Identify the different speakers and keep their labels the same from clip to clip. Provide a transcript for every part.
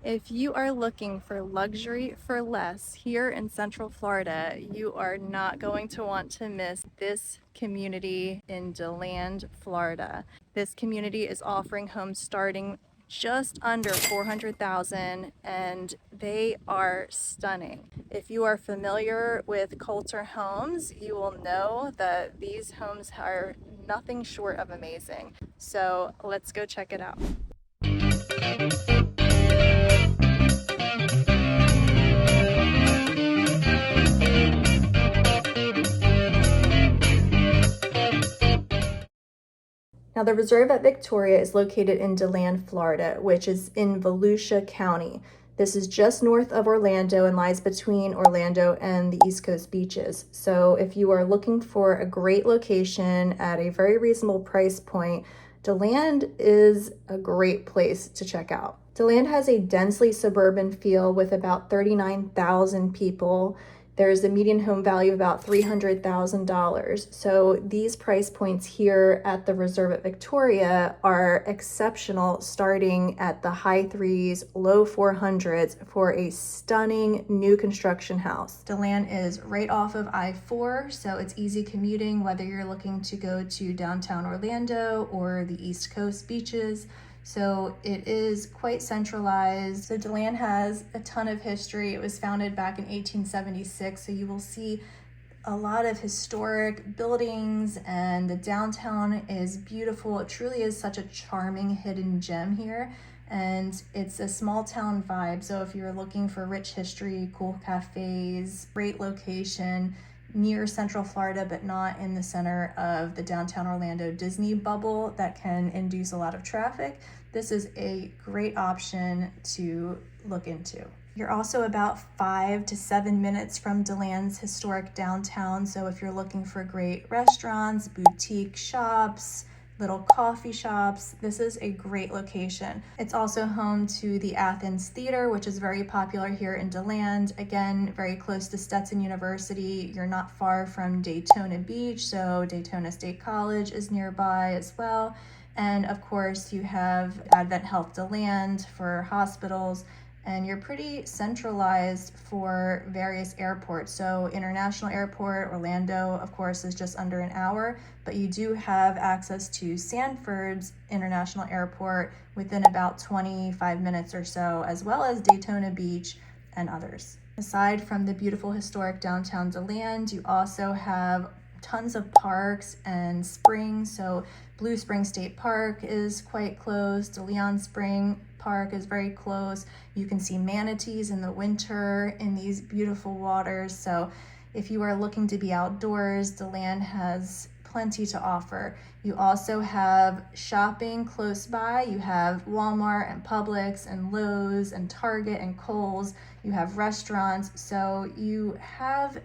Speaker 1: If you are looking for luxury for less here in Central Florida, you are not going to want to miss this community in DeLand, Florida. This community is offering homes starting just under 400,000 and they are stunning. If you are familiar with Coulter Homes, you will know that these homes are nothing short of amazing. So let's go check it out. Now, the reserve at Victoria is located in DeLand, Florida, which is in Volusia County. This is just north of Orlando and lies between Orlando and the East Coast beaches. So if you are looking for a great location at a very reasonable price point, DeLand is a great place to check out. DeLand has a densely suburban feel with about 39,000 people. There's a median home value of about $300,000. So these price points here at the Reserve at Victoria are exceptional, starting at the high threes, low 400s for a stunning new construction house. DeLand is right off of I-4, so it's easy commuting whether you're looking to go to downtown Orlando or the East Coast beaches. So it is quite centralized. So DeLand has a ton of history. It was founded back in 1876. So you will see a lot of historic buildings and the downtown is beautiful. It truly is such a charming hidden gem here. And it's a small town vibe. So if you're looking for rich history, cool cafes, great location, near Central Florida, but not in the center of the downtown Orlando Disney bubble that can induce a lot of traffic, this is a great option to look into. You're also about 5 to 7 minutes from DeLand's historic downtown. So if you're looking for great restaurants, boutique shops, little coffee shops, this is a great location. It's also home to the Athens Theater, which is very popular here in DeLand. Again, very close to Stetson University. You're not far from Daytona Beach, so Daytona State College is nearby as well. And of course, you have Advent Health DeLand for hospitals, and you're pretty centralized for various airports. So International Airport, Orlando, of course, is just under an hour, but you do have access to Sanford's International Airport within about 25 minutes or so, as well as Daytona Beach and others. Aside from the beautiful historic downtown DeLand, you also have tons of parks and springs. So Blue Spring State Park is quite close. DeLeon Spring Park is very close. You can see manatees in the winter in these beautiful waters. So if you are looking to be outdoors, DeLand has plenty to offer. You also have shopping close by. You have Walmart and Publix and Lowe's and Target and Kohl's. You have restaurants. So you have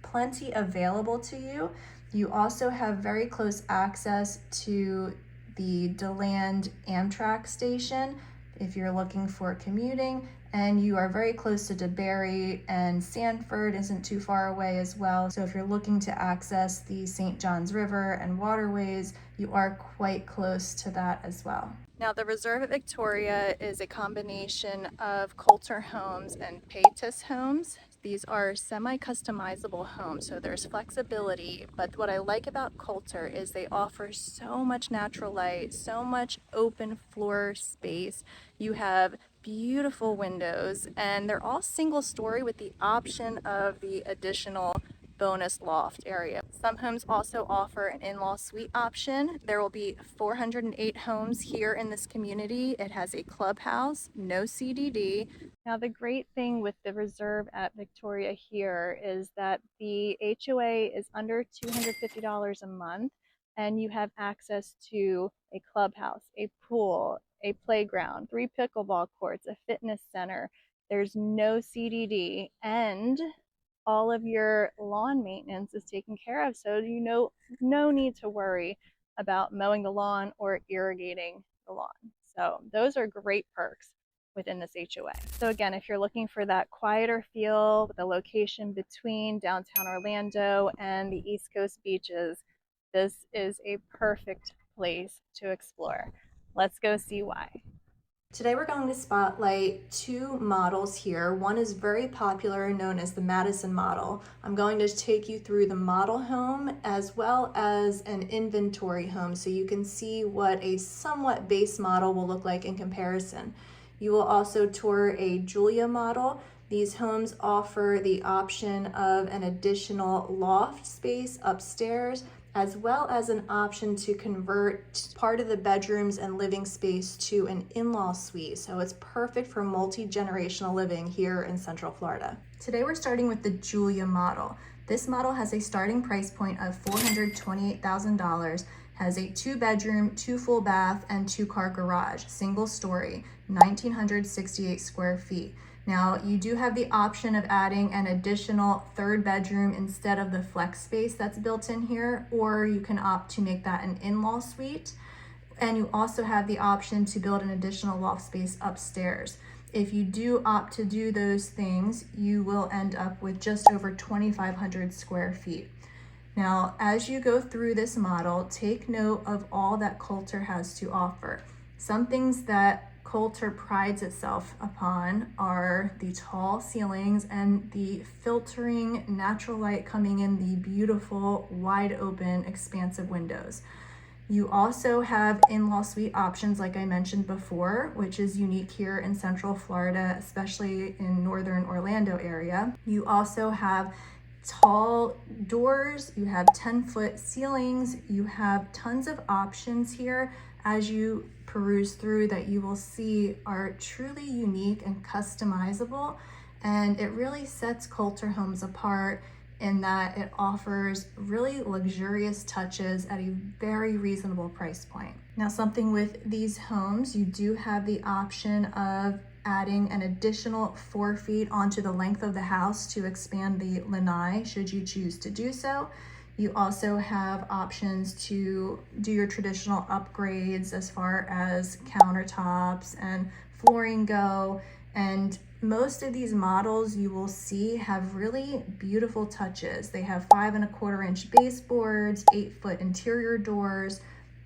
Speaker 1: plenty available to you. You also have very close access to the DeLand Amtrak station if you're looking for commuting, and you are very close to DeBerry, and Sanford isn't too far away as well. So if you're looking to access the St. Johns River and waterways, you are quite close to that as well. Now, the Reserve at Victoria is a combination of Coulter homes and Paytis homes. These are semi-customizable homes, so there's flexibility, but what I like about Coulter is they offer so much natural light, so much open floor space. You have beautiful windows, and they're all single story with the option of the additional bonus loft area. Some homes also offer an in-law suite option. There will be 408 homes here in this community. It has a clubhouse, no CDD. Now, the great thing with the Reserve at Victoria here is that the HOA is under $250 a month, and you have access to a clubhouse, a pool, a playground, 3 pickleball courts, a fitness center. There's no CDD, and all of your lawn maintenance is taken care of. So no need to worry about mowing the lawn or irrigating the lawn. So those are great perks within this HOA. So again, if you're looking for that quieter feel with the location between downtown Orlando and the East Coast beaches, this is a perfect place to explore. Let's go see why. Today we're going to spotlight two models here. One is very popular, known as the Madison model. I'm going to take you through the model home as well as an inventory home so you can see what a somewhat base model will look like in comparison. You will also tour a Julia model. These homes offer the option of an additional loft space upstairs, as well as an option to convert part of the bedrooms and living space to an in-law suite. So it's perfect for multi-generational living here in Central Florida. Today we're starting with the Julia model. This model has a starting price point of $428,000, has a 2-bedroom, 2 full bath, and 2-car garage, single story, 1,968 square feet. Now, you do have the option of adding an additional 3rd bedroom instead of the flex space that's built in here, or you can opt to make that an in-law suite. And you also have the option to build an additional loft space upstairs. If you do opt to do those things, you will end up with just over 2,500 square feet. Now, as you go through this model, take note of all that Coulter has to offer. Some things that Coulter prides itself upon are the tall ceilings and the filtering natural light coming in the beautiful, wide open, expansive windows. You also have in-law suite options, like I mentioned before, which is unique here in Central Florida, especially in northern Orlando area. You also have tall doors, you have 10-foot ceilings, you have tons of options here as you peruse through that you will see are truly unique and customizable, and it really sets Coulter Homes apart in that it offers really luxurious touches at a very reasonable price point. Now, something with these homes, you do have the option of adding an additional 4 feet onto the length of the house to expand the lanai should you choose to do so. You also have options to do your traditional upgrades as far as countertops and flooring go. And most of these models you will see have really beautiful touches. They have 5¼ inch baseboards, 8-foot interior doors,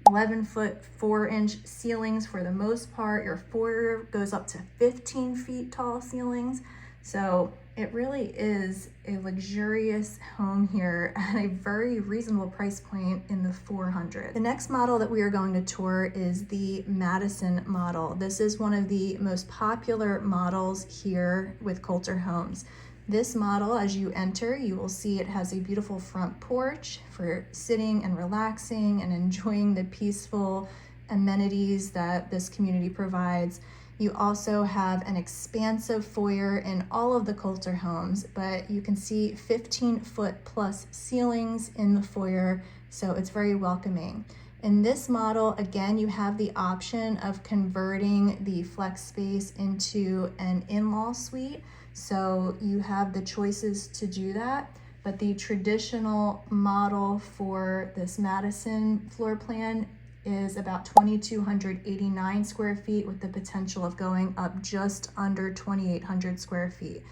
Speaker 1: 11-foot 4-inch ceilings for the most part. Your foyer goes up to 15 feet tall ceilings. So it really is a luxurious home here at a very reasonable price point in the 400. The next model that we are going to tour is the Madison model. This is one of the most popular models here with Coulter Homes. This model, as you enter, you will see it has a beautiful front porch for sitting and relaxing and enjoying the peaceful amenities that this community provides. You also have an expansive foyer in all of the Coulter homes, but you can see 15-foot plus ceilings in the foyer, so it's very welcoming. In this model, again, you have the option of converting the flex space into an in-law suite, so you have the choices to do that. But the traditional model for this Madison floor plan is about 2,289 square feet with the potential of going up just under 2,800 square feet.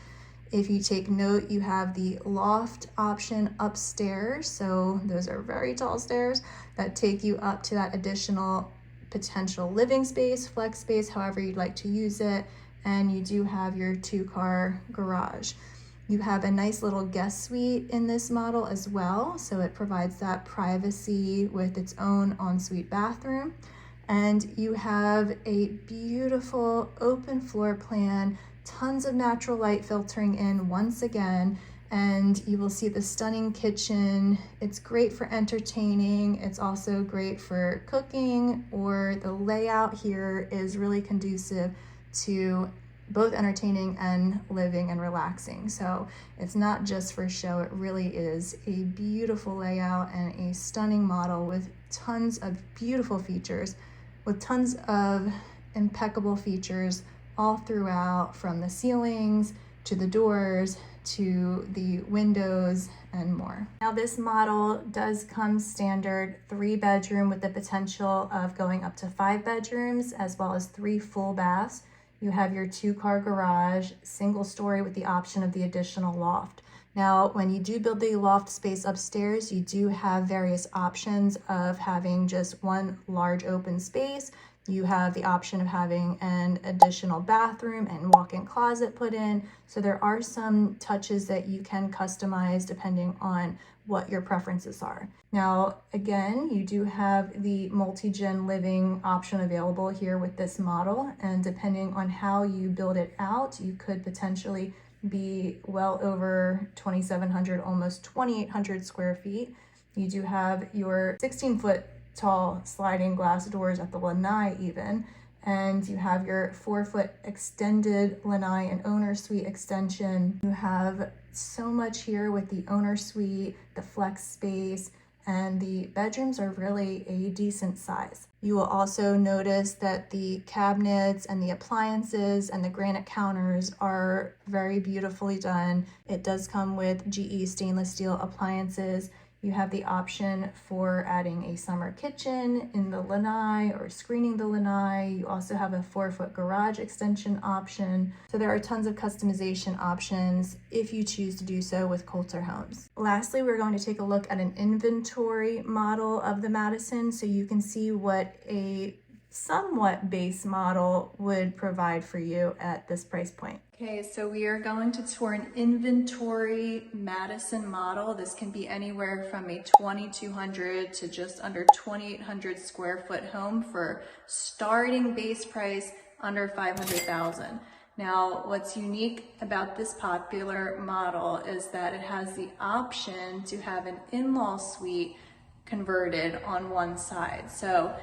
Speaker 1: If you take note, you have the loft option upstairs. So those are very tall stairs that take you up to that additional potential living space, flex space, however you'd like to use it. And you do have your 2-car garage. You have a nice little guest suite in this model as well, so it provides that privacy with its own ensuite bathroom. And you have a beautiful open floor plan, tons of natural light filtering in once again, and you will see the stunning kitchen. It's great for entertaining. It's also great for cooking, or the layout here is really conducive to both entertaining and living and relaxing. So it's not just for show, it really is a beautiful layout and a stunning model with tons of beautiful features, with tons of impeccable features all throughout, from the ceilings to the doors to the windows and more. Now, this model does come standard 3-bedroom with the potential of going up to 5 bedrooms, as well as 3 full baths. You have your 2-car garage, single story with the option of the additional loft. Now, when you do build the loft space upstairs, you do have various options of having just one large open space You have the option of having an additional bathroom and walk-in closet put in. So there are some touches that you can customize depending on what your preferences are. Now, again, you do have the multi-gen living option available here with this model, and depending on how you build it out, you could potentially be well over 2,700, almost 2,800 square feet. You do have your 16-foot tall sliding glass doors at the lanai even, and you have your 4-foot extended lanai and owner suite extension. You have so much here with the owner suite, the flex space, and the bedrooms are really a decent size. You will also notice that the cabinets and the appliances and the granite counters are very beautifully done. It does come with GE stainless steel appliances. You have the option for adding a summer kitchen in the lanai or screening the lanai. You also have a 4-foot garage extension option. So there are tons of customization options if you choose to do so with Coulter Homes. Lastly, we're going to take a look at an inventory model of the Madison so you can see what a somewhat base model would provide for you at this price point. Okay, so we are going to tour an inventory Madison model. This can be anywhere from a 2,200 to just under 2,800 square foot home for starting base price under 500,000. Now, what's unique about this popular model is that it has the option to have an in-law suite converted on one side. So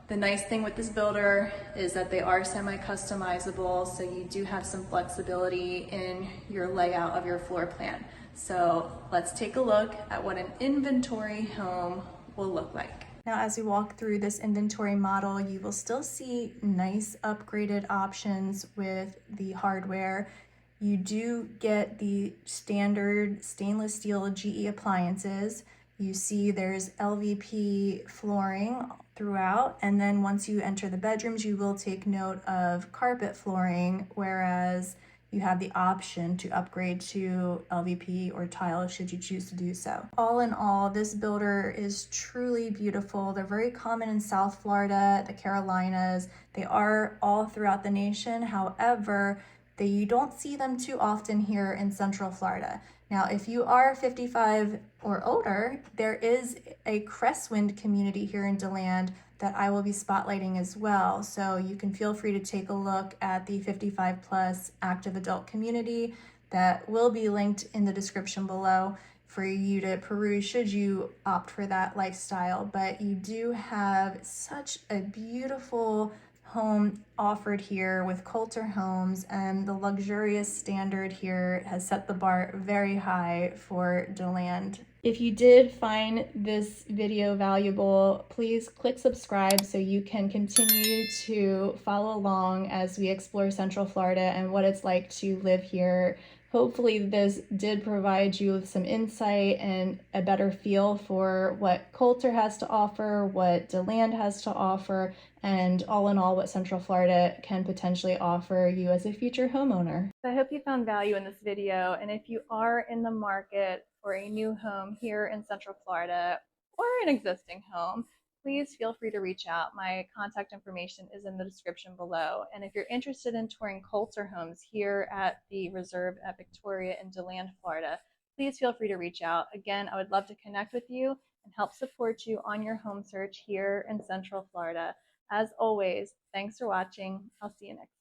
Speaker 1: the nice thing with this builder is that they are semi-customizable, so you do have some flexibility in your layout of your floor plan. So let's take a look at what an inventory home will look like. Now, as we walk through this inventory model, you will still see nice upgraded options with the hardware. You do get the standard stainless steel GE appliances. You see there's LVP flooring throughout, and then once you enter the bedrooms, you will take note of carpet flooring, whereas you have the option to upgrade to LVP or tile should you choose to do so. All in all, this builder is truly beautiful. They're very common in South Florida, the Carolinas. They are all throughout the nation. However, you don't see them too often here in Central Florida. Now, if you are 55 or older, there is a Crestwind community here in DeLand that I will be spotlighting as well. So you can feel free to take a look at the 55 plus active adult community that will be linked in the description below for you to peruse should you opt for that lifestyle. But you do have such a beautiful home offered here with Coulter Homes, and the luxurious standard here has set the bar very high for DeLand. If you did find this video valuable, please click subscribe so you can continue to follow along as we explore Central Florida and what it's like to live here. Hopefully this did provide you with some insight and a better feel for what Coulter has to offer, what DeLand has to offer, and all in all, what Central Florida can potentially offer you as a future homeowner. So I hope you found value in this video, and if you are in the market for a new home here in Central Florida or an existing home, please feel free to reach out. My contact information is in the description below. And if you're interested in touring Coulter Homes here at the Reserve at Victoria in DeLand, Florida, please feel free to reach out. Again, I would love to connect with you and help support you on your home search here in Central Florida. As always, thanks for watching. I'll see you next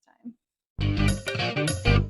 Speaker 1: time.